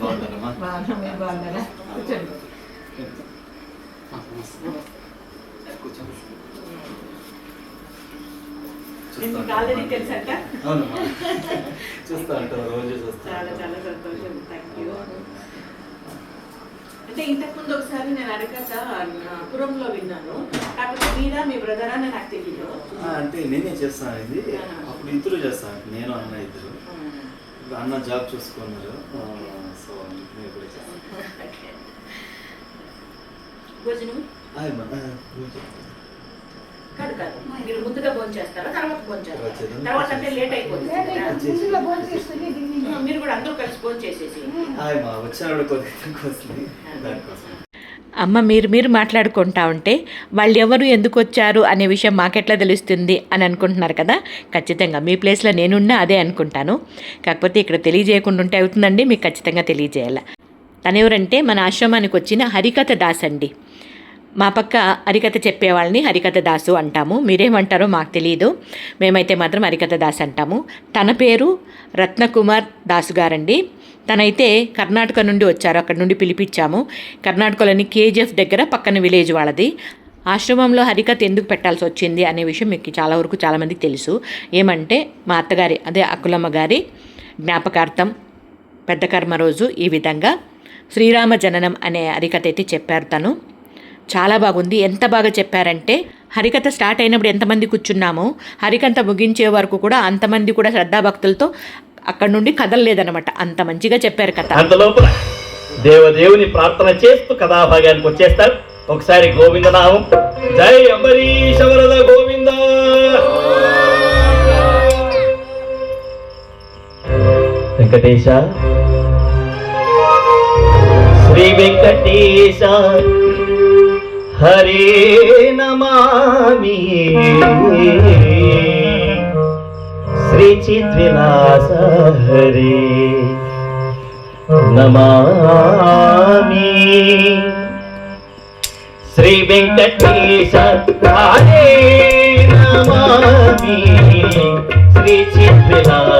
బాగున్నారమ్మా? బాగున్నారా? ఆల్రెడీ తెలుసంట. అవునమ్మా, చూస్తా అంటారు, రోజు చూస్తా. చాలా చాలా సంతోషం. Thank you. అంటే ఇంతకుముందు ఒకసారి నేను అరకత పురంలో విన్నాను, కాకపోతే మీరా మీ బ్రదరా అని నాకు తెలియదు. అంటే నేనే చేస్తాను ఇది, అప్పుడు ఇద్దరు చేస్తాను, నేను అన్న ఇద్దరు. అన్న జాబ్ చూసుకున్నారు, సో నేను కూడా చేస్తాను. భోజనం కాదు కాదు, మీరు ముందుగా భోజనం చేస్తారా తర్వాత భోజనం చేస్తారా? తర్వాత అంటే లేట్ అయిపోతుంది. మీరు కూడా అందరూ కలిసి భోజనం చేసేసి అమ్మ మీరు మాట్లాడుకుంటా ఉంటే వాళ్ళు ఎవరు ఎందుకు వచ్చారు అనే విషయం మాకెట్లా తెలుస్తుంది అని అనుకుంటున్నారు కదా. ఖచ్చితంగా మీ ప్లేస్లో నేనున్నా అదే అనుకుంటాను. కాకపోతే ఇక్కడ తెలియజేయకుండా ఉంటే అవుతుందండి, మీకు ఖచ్చితంగా తెలియజేయాలి. తనెవరంటే మన ఆశ్రమానికి వచ్చిన హరికథ దాస్ అండి. మా పక్క హరికథ చెప్పేవాళ్ళని హరికథ దాసు అంటాము, మీరేమంటారో మాకు తెలియదు. మేమైతే మాత్రం హరికథ దాస్ అంటాము. తన పేరు రత్నకుమార్ దాసు గారండి. తనైతే కర్ణాటక నుండి వచ్చారు, అక్కడ నుండి పిలిపించాము. కర్ణాటకలోని కేజీఎఫ్ దగ్గర పక్కన విలేజ్ వాళ్ళది. ఆశ్రమంలో హరికథ ఎందుకు పెట్టాల్సి వచ్చింది అనే విషయం మీకు చాలా వరకు చాలామందికి తెలుసు. ఏమంటే మా అత్తగారి అదే అక్కులమ్మ గారి జ్ఞాపకార్థం పెద్ద కర్మ రోజు ఈ విధంగా శ్రీరామ జననం అనే హరికథ అయితే చెప్పారు. తను చాలా బాగుంది. ఎంత బాగా చెప్పారంటే హరికథ స్టార్ట్ అయినప్పుడు ఎంతమంది కూర్చున్నామో హరికథ ముగించే వరకు కూడా అంతమంది కూడా శ్రద్ధాభక్తులతో అక్కడ నుండి కదలలేదనమాట. అంత మంచిగా చెప్పారు కథ. అంతలోపల దేవదేవుని ప్రార్థన చేస్తూ కథాభాగానికి వచ్చేస్తారు. ఒకసారి గోవిందనామం, జై అంబరీష వరద గోవింద. వెంకటేశ శ్రీ వెంకటేశ హరే నమామి, శ్రీ చిద్విలాస హరే నమామి, శ్రీ వెంకటేశ హరే నమామి, శ్రీ చిద్విలాస